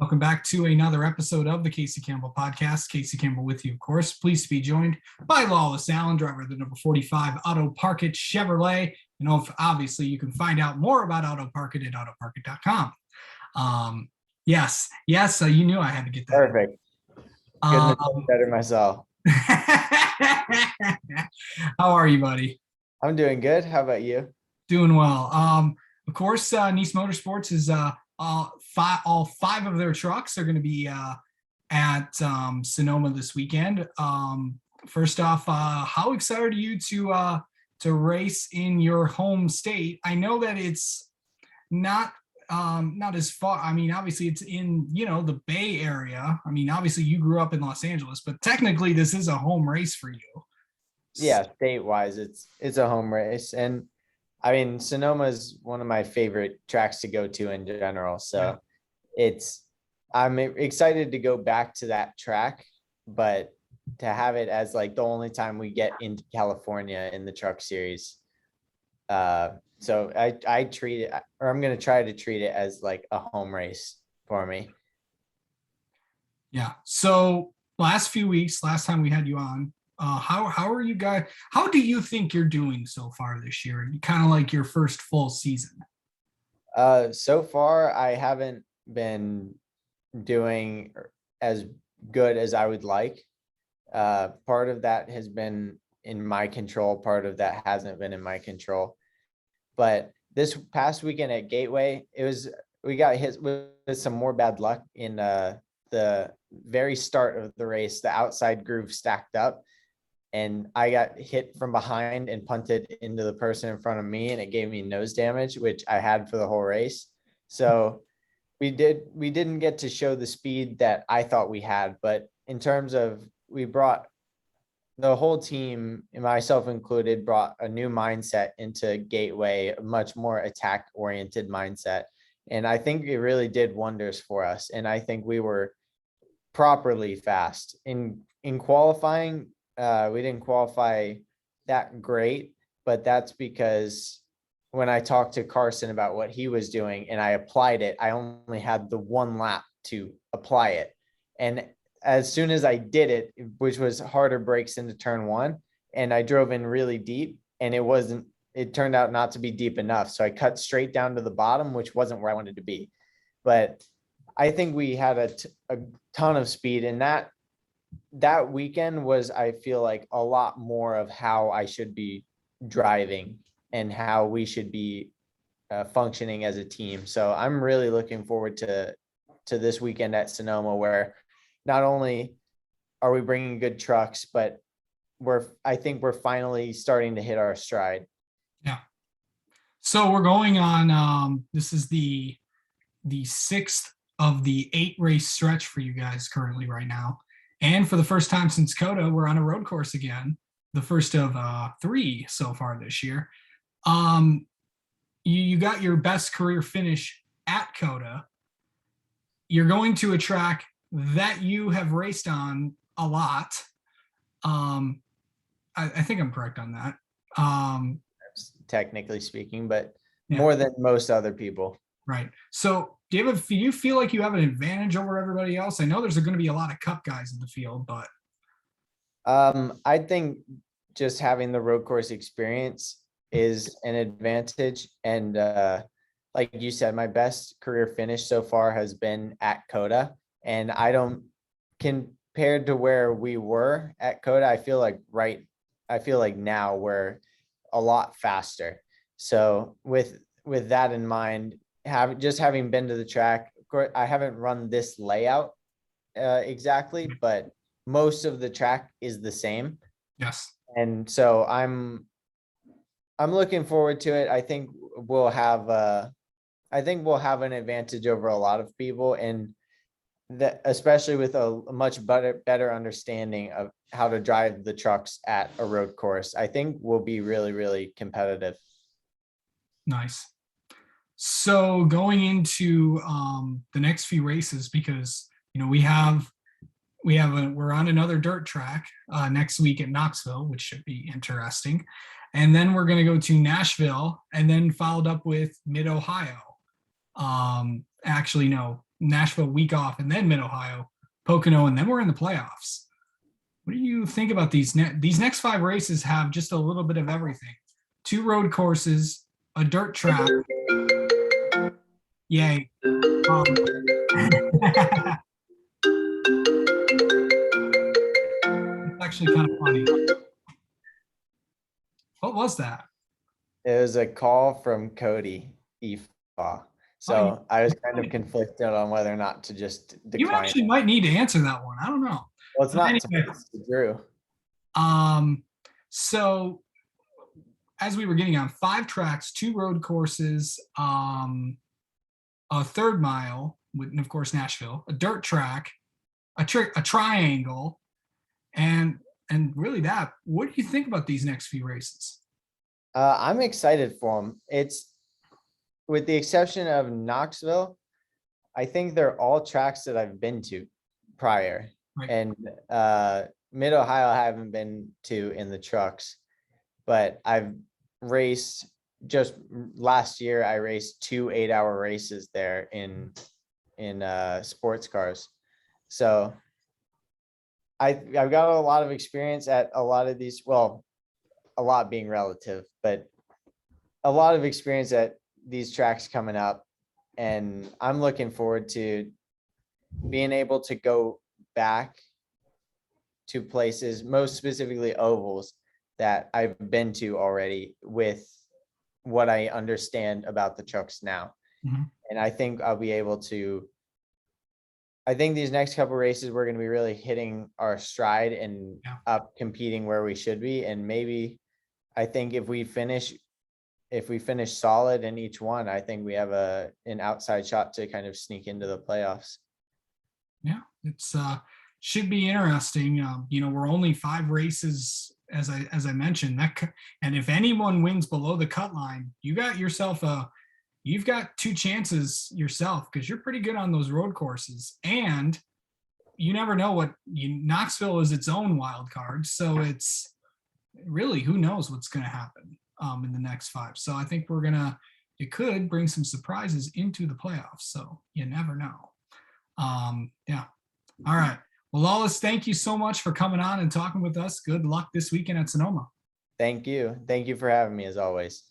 Welcome back to another episode of the Casey Campbell Podcast. Casey Campbell with you, of course. Pleased to be joined by Lawless Alan, driver of the number 45 Auto Parkit Chevrolet. Obviously, you can find out more about Auto Parkit at autoparkit.com. Yes, you knew I had to get that. Perfect. Couldn't have better myself. How are you, buddy? I'm doing good. How about you? Doing well. Of course, Nice Motorsports is all five of their trucks are going to be at Sonoma this weekend. First off, how excited are you to race in your home state? I know that it's not as far. I mean, obviously it's in the Bay Area. I mean, obviously you grew up in Los Angeles, but technically this is a home race for you. Yeah, state-wise, it's a home race, and I mean, Sonoma is one of my favorite tracks to go to in general. So I'm excited to go back to that track, but to have it as like the only time we get into California in the truck series. So I treat it, or I'm going to try to treat it as like a home race for me. Yeah. So last time we had you on, how are you guys? How do you think you're doing so far this year? Kind of like your first full season. So far, I haven't been doing as good as I would like. Part of that has been in my control. Part of that hasn't been in my control. But this past weekend at Gateway, we got hit with some more bad luck in the very start of the race. The outside groove stacked up, and I got hit from behind and punted into the person in front of me, and it gave me nose damage, which I had for the whole race. So we didn't get to show the speed that I thought we had, but in terms of, we brought the whole team, myself included, brought a new mindset into Gateway, a much more attack oriented mindset. And I think it really did wonders for us. And I think we were properly fast in qualifying. We didn't qualify that great, but that's because when I talked to Carson about what he was doing and I applied it, I only had the one lap to apply it. And as soon as I did it, which was harder brakes into turn one, and I drove in really deep, and it turned out not to be deep enough. So I cut straight down to the bottom, which wasn't where I wanted to be. But I think we had a ton of speed, and that weekend was, I feel like, a lot more of how I should be driving and how we should be functioning as a team. So I'm really looking forward to this weekend at Sonoma, where not only are we bringing good trucks, but I think we're finally starting to hit our stride. Yeah. So we're going on, this is the 6th of the 8 race stretch for you guys currently right now. And for the first time since COTA, we're on a road course again, the first of 3 so far this year. You got your best career finish at COTA. You're going to a track that you have raced on a lot. I think I'm correct on that. Technically speaking, but more than most other people. Right. So do you feel like you have an advantage over everybody else? I know there's going to be a lot of Cup guys in the field, but I think just having the road course experience is an advantage. And like you said, my best career finish so far has been at COTA. And compared to where we were at COTA, I feel like now we're a lot faster. So with that in mind, having been to the track, of course, I haven't run this layout exactly, but most of the track is the same. Yes. And so I'm looking forward to it. I think we'll have an advantage over a lot of people, and that especially with a much better understanding of how to drive the trucks at a road course, I think we'll be really, really competitive. Nice. So going into the next few races, because we're on another dirt track next week at Knoxville, which should be interesting, and then we're going to go to Nashville, and then followed up with Mid-Ohio. Actually, no, Nashville week off, and then Mid-Ohio, Pocono, and then we're in the playoffs. What do you think about these next 5 races? Have just a little bit of everything. 2 road courses, a dirt track. Yay. It's actually kind of funny. What was that? It was a call from Cody Efa. So I was kind of conflicted on whether or not to just You decline. actually might need to answer that one. I don't know. Well, it's But not anyway, it's to Drew. So as we were getting on, 5 tracks, 2 road courses, a 3rd mile, and of course Nashville, a dirt track, a triangle, and really that. What do you think about these next few races? I'm excited for them. It's, with the exception of Knoxville, I think they're all tracks that I've been to prior. Right. And Mid-Ohio I haven't been to in the trucks, but I've raced, just last year I raced 2 8-hour races there in sports cars. So I've got a lot of experience at a lot of these, well, a lot being relative, but a lot of experience at these tracks coming up. And I'm looking forward to being able to go back to places, most specifically ovals, that I've been to already with what I understand about the trucks now. Mhm. And I think I'll be able to, I think these next couple races, we're going to be really hitting our stride and up competing where we should be. And maybe, I think if we finish solid in each one, I think we have an outside shot to kind of sneak into the playoffs. Yeah, it's should be interesting. We're only 5 races, as I mentioned. And if anyone wins below the cut line, you've got 2 chances yourself, because you're pretty good on those road courses, and you never know Knoxville is its own wild card. So it's really, who knows what's going to happen in the next 5. So I think it could bring some surprises into the playoffs. So you never know. Yeah. All right. Well, Lawless, thank you so much for coming on and talking with us. Good luck this weekend at Sonoma. Thank you. Thank you for having me, as always.